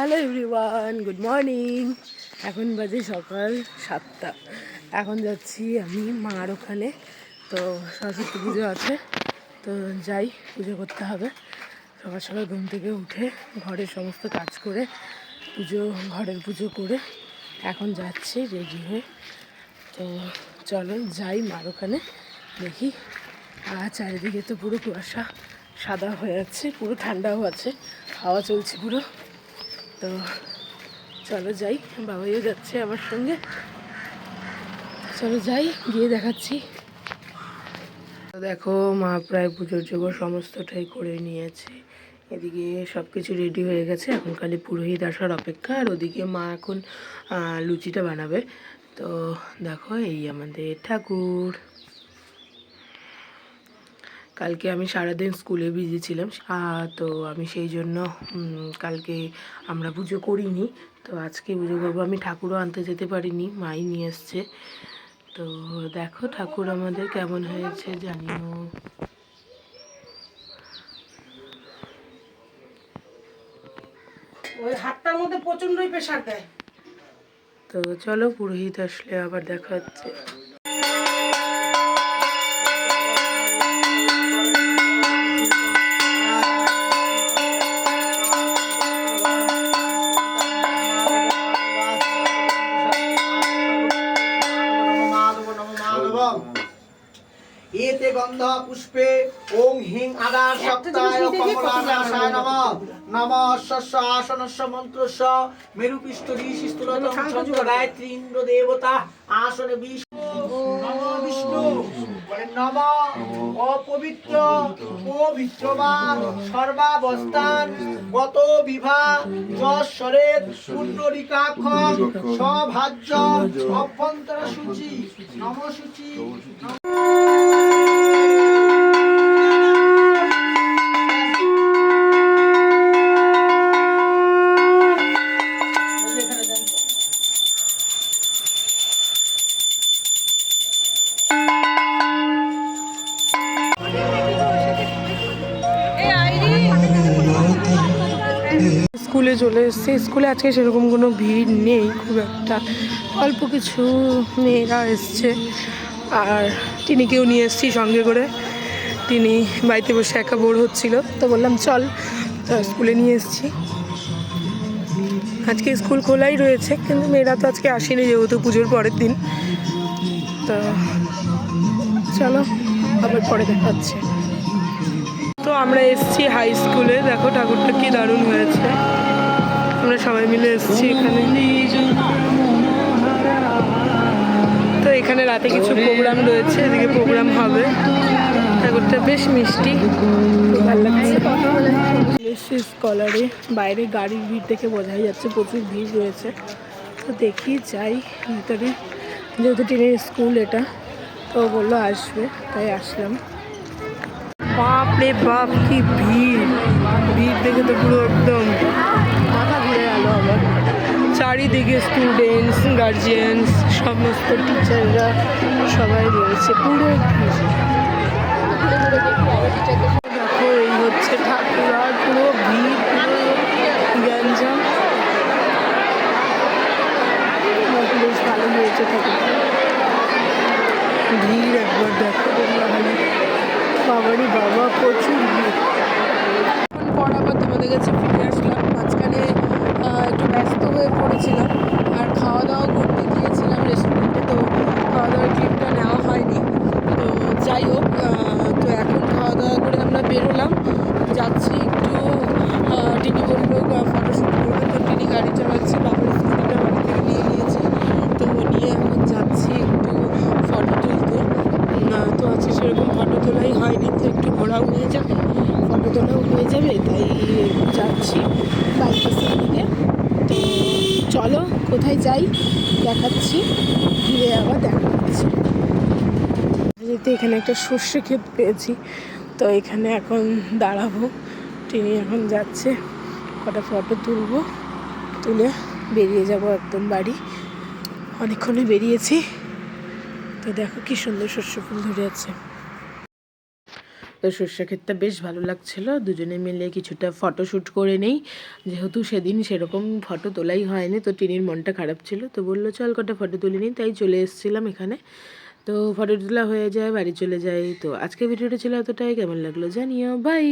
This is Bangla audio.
Hello everyone, good morning. এখন বাজে সকাল 7টা। এখন যাচ্ছি আমি মার ওখানে। তো সরস্বতী পুজো আছে, তো যাই, পুজো করতে হবে। সকাল সকাল ঘুম থেকে উঠে ঘরের সমস্ত কাজ করে ঘরের পুজো করে এখন যাচ্ছি রেডি হয়ে। তো চলো যাই মার ওখানে, দেখি। আর চারিদিকে তো পুরো কুয়াশা সাদা হয়ে যাচ্ছে, পুরো ঠান্ডাও আছে, হাওয়া চলছে পুরো। তো চলো যাই, বাবাইও যাচ্ছে আমার সঙ্গে। চলো যাই, গিয়ে দেখাচ্ছি। দেখো মা প্রায় পুজোর জোগাড় সমস্তটাই করে নিয়েছে। এদিকে সব কিছু রেডি হয়ে গেছে, এখন খালি পুরোহিত আসার অপেক্ষা। আর ওদিকে মা এখন লুচিটা বানাবে। তো দেখো এই আমাদের ঠাকুর। কালকে আমি সারাদিন স্কুলে বিজি ছিলাম, তো আমি সেই জন্য কালকে আমরা পুজো করিনি। তো আজকে পুজো করবো। আমি ঠাকুরও আনতে যেতে পারিনি, মাই নিয়ে এসছে। তো দেখো ঠাকুর আমাদের কেমন হয়েছে জানিও। ওই হাতটার মধ্যে প্রচন্ডই প্রেসার দেয়। তো চলো, পুরোহিত আসলে আবার দেখা হচ্ছে। एते गंध पुष्पे ओम हिं आदार सप्ताय कमलानाशाय नमः नमः शस्य आसनस्य मन्त्रस्य मेरुपृष्ठरी शिस्तुलतं छन्द गायत्री इंद्र देवता आसने नमः विष्णु नमः अपवित्र पवित्रवान सर्वावस्थान गत विभा जशरेत पुंडरीकाक्षं सभाज्य अभ्यंतर शुचि नमः शुचि স্কুলে চলে এসেছি। স্কুলে আজকে সেরকম কোনো ভিড় নেই, খুব একটা অল্প কিছু মেয়েরা এসছে। আর টিনিকেও নিয়ে এসেছি সঙ্গে করে। টিনি বাড়িতে বসে একা বোর হচ্ছিল, তো বললাম চল, তো স্কুলে নিয়ে এসেছি। আজকে স্কুল খোলাই রয়েছে, কিন্তু মেয়েরা তো আজকে আসেনি যেহেতু পুজোর পরের দিন। তো চলো আবার পরে দেখা হচ্ছে। তো আমরা এসেছি হাই স্কুলে। দেখো ঠাকুরটা কি দারুণ হয়েছে। আমরা সবাই মিলে এসেছি এখানে। তো এখানে রাতে কিছু প্রোগ্রাম রয়েছে, এদিকে প্রোগ্রাম হবে। ঠাকুরটা বেশ মিষ্টি, খুব ভালো লাগছে। এসেছি স্কলারে, বাইরে গাড়ির ভিড় দেখে বোঝাই যাচ্ছে প্রচুর ভিড় রয়েছে। তো দেখি যাই ভিতরে, যেহেতু টিনের স্কুল এটা, তো বললো আসবে, তাই আসলাম। বাপ রে বাপ, কি ভিড়! ভিড় দেখে তো পুরো একদম মাথা ঘুরে গেল আবার। চারিদিকে স্টুডেন্টস, গার্জিয়ানস, সমস্ত টিচাররা সবাই রয়েছে, পুরো ভিড়। দেখো এই হচ্ছে ঠাকুর, আর পুরো ভিড়, পুরো গ্যাঞ্জাম। বেশ ভালো হয়েছে ঠাকুরটা। ভিড় একবার দেখো, বাবারই বাবা, প্রচুর ভিড়। পর আবার তোমাদের কাছে ফিরে আসলাম। মাঝখানে একটু ব্যস্ত হয়ে পড়েছিলাম, আর খাওয়া দাওয়া করতে গিয়েছিলাম রেস্টুরেন্টে, তো খাওয়া দাওয়ার ক্লিপটা নেওয়া হয়নি। তো যাই হোক, তো এখন খাওয়া দাওয়া করে আমরা বেরোলাম, যাচ্ছি একটু। টিনি বললো ফটোশ্যুট করবে, তো টিনি গাড়ি চালাচ্ছে, বাবার স্কুটিটা বাড়ি থেকে নিয়ে নিয়েছে। তো নিয়ে এখন যাচ্ছি একটু ফটো তুলতে। তো আজকে সেরকম ফটো তোলাই হয়নি, তো একটু ঘোরাও হয়ে যাবে, ফটো তোলাও হয়ে যাবে, তাই যাচ্ছি বাইকের দিকে। তো চলো কোথায় যাই দেখাচ্ছি, ঘুরে আবার দেখা হচ্ছে। যেহেতু এখানে একটা সর্ষে ক্ষেত পেয়েছি, তো এখানে এখন দাঁড়াবো। ট্রেনে এখন যাচ্ছে, কটা ফটো তুলবো, তুলে বেরিয়ে যাব একদম বাড়ি। অনেকক্ষণে বেরিয়েছি। তো দেখো কি সুন্দর সর্ষে ফুল ধরে আছে। তো সর্ষে ক্ষেতটা বেশ ভালো লাগছিল, দুজনে মিলে কিছুটা ফটোশ্যুট করে নেই, যেহেতু সেদিন সেরকম ফটো তোলাই হয়নি। তো টিনির মনটা খারাপ ছিল, তো বললো চল কটা ফটো তুলে নিই, তাই চলে এসেছিলাম এখানে। তো ফটো তোলা হয়ে যায়, বাড়ি চলে যাই। তো আজকে ভিডিওটা ছিল এতটাই, কেমন লাগলো জানিও, বাই।